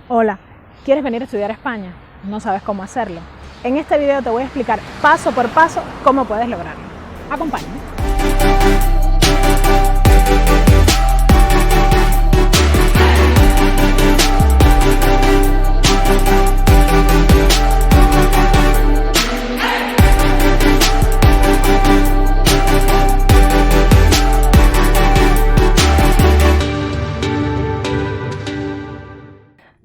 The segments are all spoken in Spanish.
Hola, ¿quieres venir a estudiar a España? ¿No sabes cómo hacerlo? En este video te voy a explicar paso por paso cómo puedes lograrlo. Acompáñame.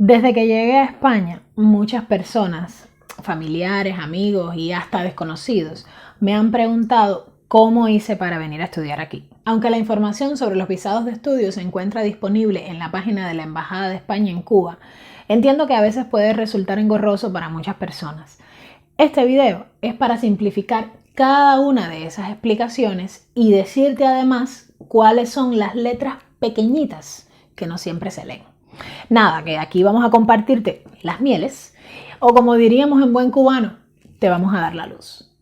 Desde que llegué a España, muchas personas, familiares, amigos y hasta desconocidos, me han preguntado cómo hice para venir a estudiar aquí. Aunque la información sobre los visados de estudio se encuentra disponible en la página de la Embajada de España en Cuba, entiendo que a veces puede resultar engorroso para muchas personas. Este video es para simplificar cada una de esas explicaciones y decirte además cuáles son las letras pequeñitas que no siempre se leen. Nada, que aquí vamos a compartirte las mieles, o como diríamos en buen cubano, te vamos a dar la luz.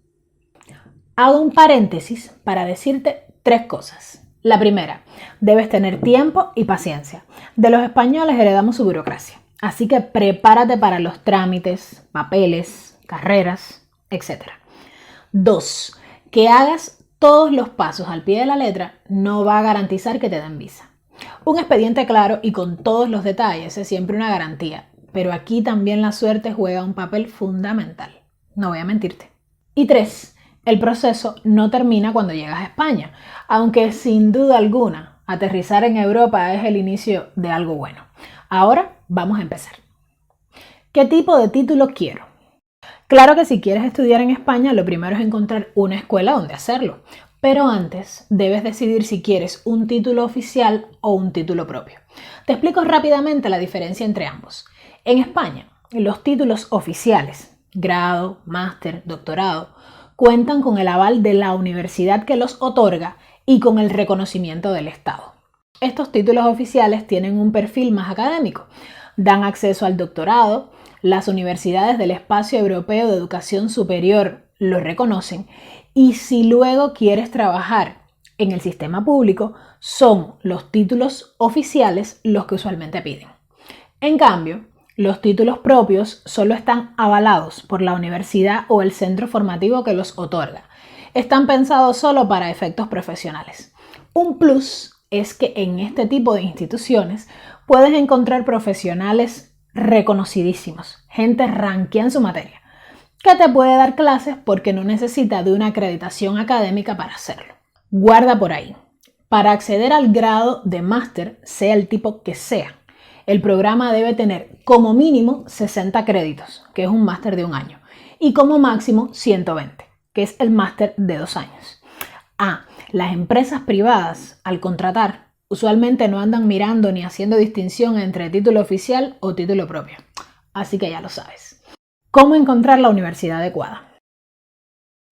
Hago un paréntesis para decirte tres cosas. La primera, debes tener tiempo y paciencia. De los españoles heredamos su burocracia, así que prepárate para los trámites, papeles, carreras, etc. 2, que hagas todos los pasos al pie de la letra no va a garantizar que te den visa. Un expediente claro y con todos los detalles es siempre una garantía, pero aquí también la suerte juega un papel fundamental. No voy a mentirte. Y 3, el proceso no termina cuando llegas a España, aunque sin duda alguna aterrizar en Europa es el inicio de algo bueno. Ahora vamos a empezar. ¿Qué tipo de título quiero? Claro que si quieres estudiar en España, lo primero es encontrar una escuela donde hacerlo. Pero antes debes decidir si quieres un título oficial o un título propio. Te explico rápidamente la diferencia entre ambos. En España, los títulos oficiales, grado, máster, doctorado, cuentan con el aval de la universidad que los otorga y con el reconocimiento del Estado. Estos títulos oficiales tienen un perfil más académico, dan acceso al doctorado, las universidades del Espacio Europeo de Educación Superior lo reconocen y si luego quieres trabajar en el sistema público, son los títulos oficiales los que usualmente piden. En cambio, los títulos propios solo están avalados por la universidad o el centro formativo que los otorga. Están pensados solo para efectos profesionales. Un plus es que en este tipo de instituciones puedes encontrar profesionales reconocidísimos, gente ranquea en su materia, que te puede dar clases porque no necesita de una acreditación académica para hacerlo. Guarda por ahí. Para acceder al grado de máster, sea el tipo que sea, el programa debe tener como mínimo 60 créditos, que es un máster de 1 año, y como máximo 120, que es el máster de 2 años. Las empresas privadas, al contratar, usualmente no andan mirando ni haciendo distinción entre título oficial o título propio. Así que ya lo sabes. ¿Cómo encontrar la universidad adecuada?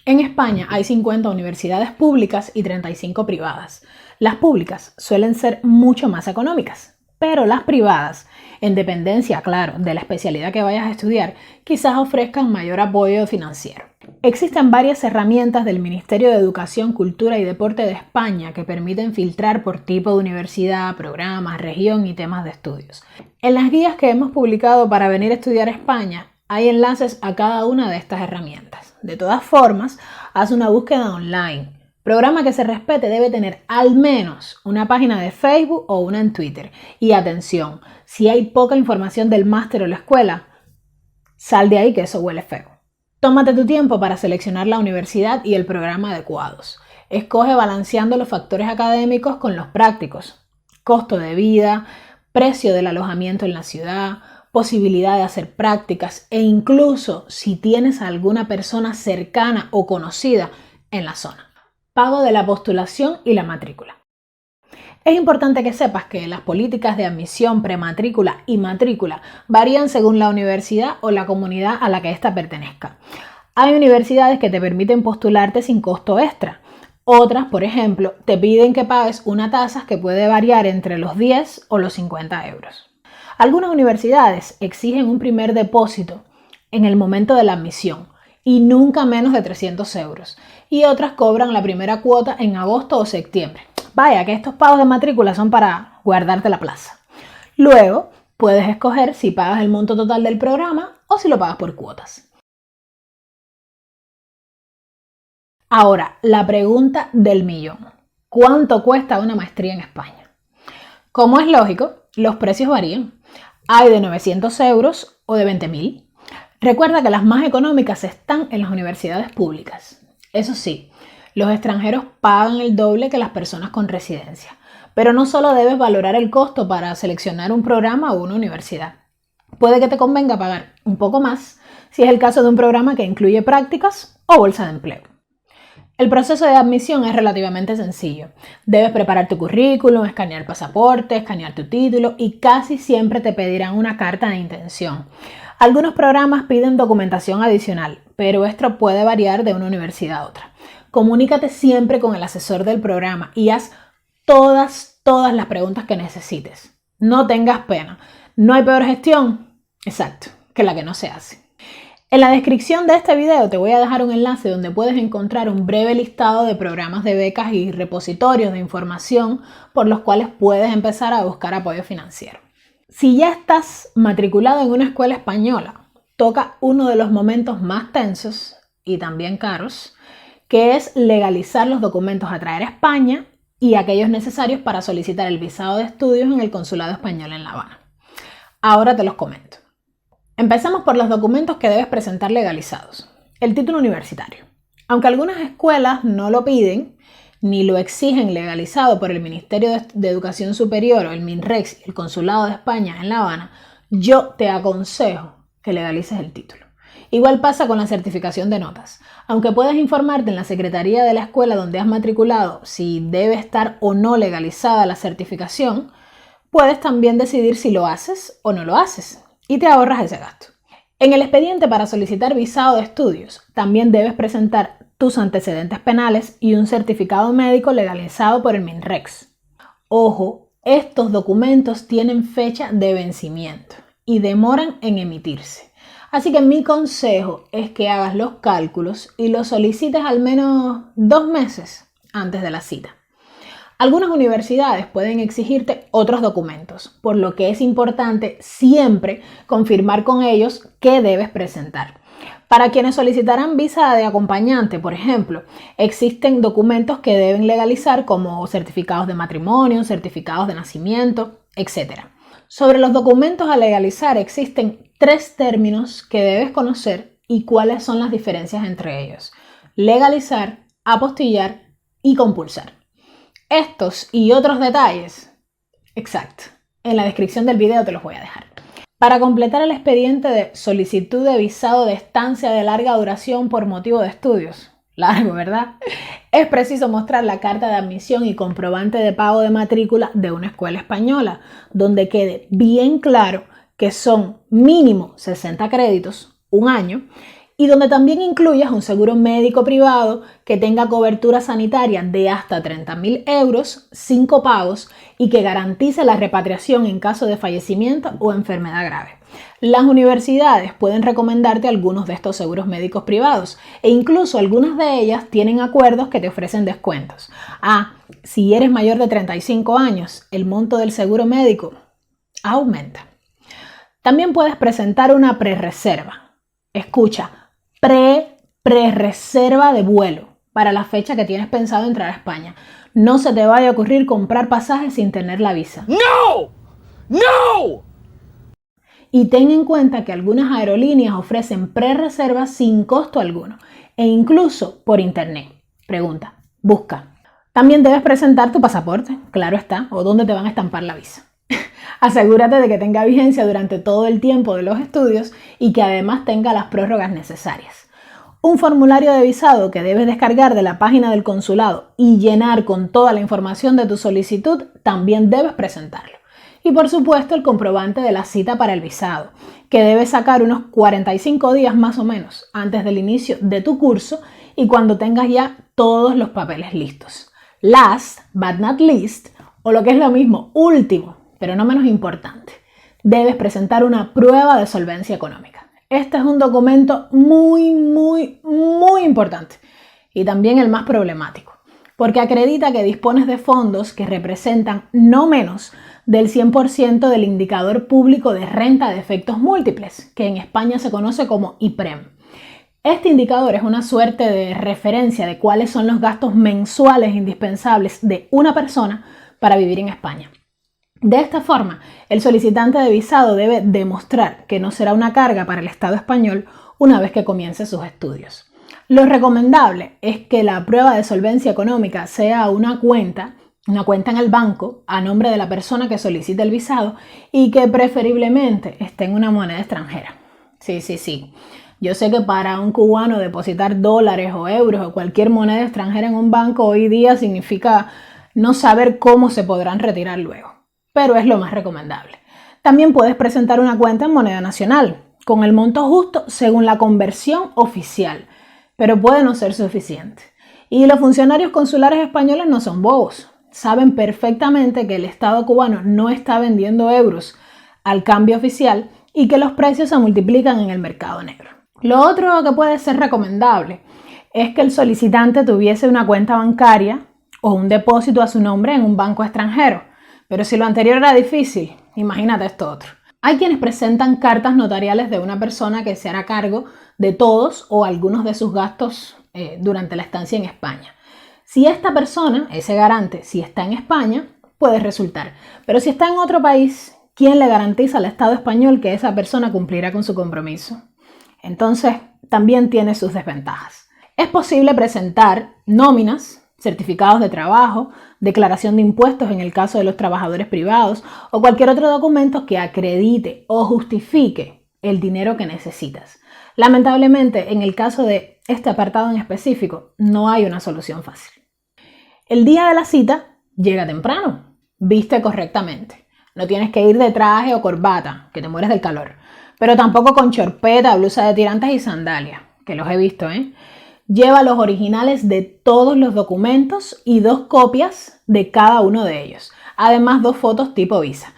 En España hay 50 universidades públicas y 35 privadas. Las públicas suelen ser mucho más económicas, pero las privadas, en dependencia, claro, de la especialidad que vayas a estudiar, quizás ofrezcan mayor apoyo financiero. Existen varias herramientas del Ministerio de Educación, Cultura y Deporte de España que permiten filtrar por tipo de universidad, programas, región y temas de estudios. En las guías que hemos publicado para venir a estudiar a España, hay enlaces a cada una de estas herramientas. De todas formas, haz una búsqueda online. Programa que se respete debe tener al menos una página de Facebook o una en Twitter. Y atención, si hay poca información del máster o la escuela, sal de ahí que eso huele feo. Tómate tu tiempo para seleccionar la universidad y el programa adecuados. Escoge balanceando los factores académicos con los prácticos. Costo de vida, precio del alojamiento en la ciudad, posibilidad de hacer prácticas e incluso si tienes a alguna persona cercana o conocida en la zona. Pago de la postulación y la matrícula. Es importante que sepas que las políticas de admisión, prematrícula y matrícula varían según la universidad o la comunidad a la que ésta pertenezca. Hay universidades que te permiten postularte sin costo extra. Otras, por ejemplo, te piden que pagues una tasa que puede variar entre los 10 o los 50 euros. Algunas universidades exigen un primer depósito en el momento de la admisión y nunca menos de 300 euros. Y otras cobran la primera cuota en agosto o septiembre. Vaya, que estos pagos de matrícula son para guardarte la plaza. Luego, Puedes escoger si pagas el monto total del programa o si lo pagas por cuotas. Ahora, la pregunta del millón. ¿Cuánto cuesta una maestría en España? Como es lógico, los precios varían. Hay de 900 euros o de 20.000. Recuerda que las más económicas están en las universidades públicas. Eso sí, los extranjeros pagan el doble que las personas con residencia. Pero no solo debes valorar el costo para seleccionar un programa o una universidad. Puede que te convenga pagar un poco más si es el caso de un programa que incluye prácticas o bolsa de empleo. El proceso de admisión es relativamente sencillo. Debes preparar tu currículum, escanear el pasaporte, escanear tu título y casi siempre te pedirán una carta de intención. Algunos programas piden documentación adicional, pero esto puede variar de una universidad a otra. Comunícate siempre con el asesor del programa y haz todas las preguntas que necesites. No tengas pena. ¿No hay peor gestión? Exacto, que la que no se hace. En la descripción de este video te voy a dejar un enlace donde puedes encontrar un breve listado de programas de becas y repositorios de información por los cuales puedes empezar a buscar apoyo financiero. Si ya estás matriculado en una escuela española, toca uno de los momentos más tensos y también caros, que es legalizar los documentos a traer a España y aquellos necesarios para solicitar el visado de estudios en el Consulado Español en La Habana. Ahora te los comento. Empezamos por los documentos que debes presentar legalizados. El título universitario. Aunque algunas escuelas no lo piden ni lo exigen legalizado por el Ministerio de Educación Superior o el MINREX y el Consulado de España en La Habana, yo te aconsejo que legalices el título. Igual pasa con la certificación de notas. Aunque puedes informarte en la secretaría de la escuela donde has matriculado si debe estar o no legalizada la certificación, puedes también decidir si lo haces o no lo haces. Y te ahorras ese gasto. En el expediente para solicitar visado de estudios, también debes presentar tus antecedentes penales y un certificado médico legalizado por el MINREX. Ojo, estos documentos tienen fecha de vencimiento y demoran en emitirse. Así que mi consejo es que hagas los cálculos y los solicites al menos 2 meses antes de la cita. Algunas universidades pueden exigirte otros documentos, por lo que es importante siempre confirmar con ellos qué debes presentar. Para quienes solicitarán visa de acompañante, por ejemplo, existen documentos que deben legalizar como certificados de matrimonio, certificados de nacimiento, etc. Sobre los documentos a legalizar existen 3 términos que debes conocer y cuáles son las diferencias entre ellos: legalizar, apostillar y compulsar. Estos y otros detalles, exacto, en la descripción del video te los voy a dejar. Para completar el expediente de solicitud de visado de estancia de larga duración por motivo de estudios, largo, ¿verdad? Es preciso mostrar la carta de admisión y comprobante de pago de matrícula de una escuela española, donde quede bien claro que son mínimo 60 créditos, un año, y donde también incluyas un seguro médico privado que tenga cobertura sanitaria de hasta 30.000 euros, 5 pagos y que garantice la repatriación en caso de fallecimiento o enfermedad grave. Las universidades pueden recomendarte algunos de estos seguros médicos privados e incluso algunas de ellas tienen acuerdos que te ofrecen descuentos. Si eres mayor de 35 años, el monto del seguro médico aumenta. También puedes presentar una prerreserva. Escucha, prerreserva de vuelo para la fecha que tienes pensado entrar a España. No se te vaya a ocurrir comprar pasajes sin tener la visa. ¡No! ¡No! Y ten en cuenta que algunas aerolíneas ofrecen prerreservas sin costo alguno e incluso por internet. Pregunta, busca. También debes presentar tu pasaporte, claro está, o dónde te van a estampar la visa. Asegúrate de que tenga vigencia durante todo el tiempo de los estudios y que además tenga las prórrogas necesarias. Un formulario de visado que debes descargar de la página del consulado y llenar con toda la información de tu solicitud también debes presentarlo. Y por supuesto el comprobante de la cita para el visado, que debes sacar unos 45 días más o menos antes del inicio de tu curso y cuando tengas ya todos los papeles listos. Last but not least, o lo que es lo mismo, último, pero no menos importante, debes presentar una prueba de solvencia económica. Este es un documento muy importante y también el más problemático, porque acredita que dispones de fondos que representan no menos del 100% del indicador público de renta de efectos múltiples, que en España se conoce como IPREM. Este indicador es una suerte de referencia de cuáles son los gastos mensuales indispensables de una persona para vivir en España. De esta forma, el solicitante de visado debe demostrar que no será una carga para el Estado español una vez que comience sus estudios. Lo recomendable es que la prueba de solvencia económica sea una cuenta en el banco a nombre de la persona que solicita el visado y que preferiblemente esté en una moneda extranjera. Sí. Yo sé que para un cubano depositar dólares o euros o cualquier moneda extranjera en un banco hoy día significa no saber cómo se podrán retirar luego, pero es lo más recomendable. También puedes presentar una cuenta en moneda nacional, con el monto justo según la conversión oficial, pero puede no ser suficiente. Y los funcionarios consulares españoles no son bobos. Saben perfectamente que el Estado cubano no está vendiendo euros al cambio oficial y que los precios se multiplican en el mercado negro. Lo otro que puede ser recomendable es que el solicitante tuviese una cuenta bancaria o un depósito a su nombre en un banco extranjero. Pero si lo anterior era difícil, imagínate esto otro. Hay quienes presentan cartas notariales de una persona que se hará cargo de todos o algunos de sus gastos durante la estancia en España. Si esta persona, ese garante, si está en España, puede resultar. Pero si está en otro país, ¿quién le garantiza al Estado español que esa persona cumplirá con su compromiso? Entonces, también tiene sus desventajas. Es posible presentar nóminas, certificados de trabajo, declaración de impuestos en el caso de los trabajadores privados o cualquier otro documento que acredite o justifique el dinero que necesitas. Lamentablemente, en el caso de este apartado en específico, no hay una solución fácil. El día de la cita, llega temprano, viste correctamente. No tienes que ir de traje o corbata, que te mueres del calor, pero tampoco con chorpeta, blusa de tirantes y sandalias, que los he visto, Lleva los originales de todos los documentos y 2 copias de cada uno de ellos. Además, 2 fotos tipo visa.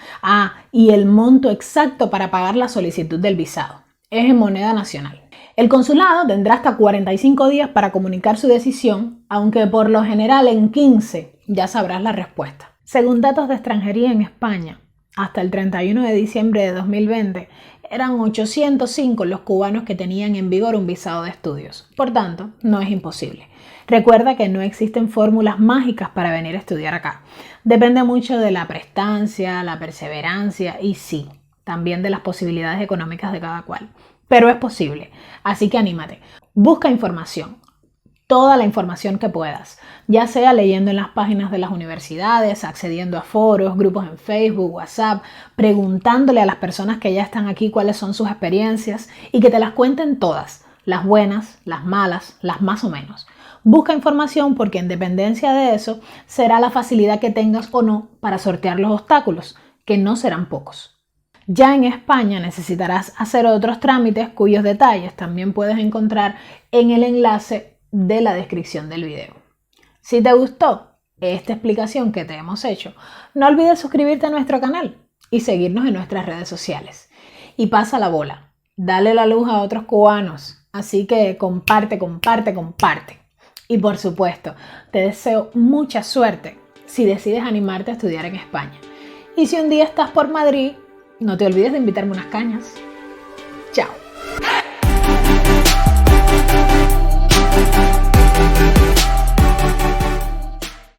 Y el monto exacto para pagar la solicitud del visado. Es en moneda nacional. El consulado tendrá hasta 45 días para comunicar su decisión, aunque por lo general en 15 ya sabrás la respuesta. Según datos de extranjería en España, hasta el 31 de diciembre de 2020, eran 805 los cubanos que tenían en vigor un visado de estudios. Por tanto, no es imposible. Recuerda que no existen fórmulas mágicas para venir a estudiar acá. Depende mucho de la prestancia, la perseverancia y sí, también de las posibilidades económicas de cada cual. Pero es posible, así que anímate. Busca información. Toda la información que puedas, ya sea leyendo en las páginas de las universidades, accediendo a foros, grupos en Facebook, WhatsApp, preguntándole a las personas que ya están aquí cuáles son sus experiencias y que te las cuenten todas, las buenas, las malas, las más o menos. Busca información porque en dependencia de eso será la facilidad que tengas o no para sortear los obstáculos, que no serán pocos. Ya en España necesitarás hacer otros trámites cuyos detalles también puedes encontrar en el enlace de la descripción del video. Si te gustó esta explicación que te hemos hecho, no olvides suscribirte a nuestro canal y seguirnos en nuestras redes sociales. Y pasa la bola, dale la luz a otros cubanos, así que comparte. Y por supuesto, te deseo mucha suerte si decides animarte a estudiar en España. Y si un día estás por Madrid, no te olvides de invitarme unas cañas. Chao.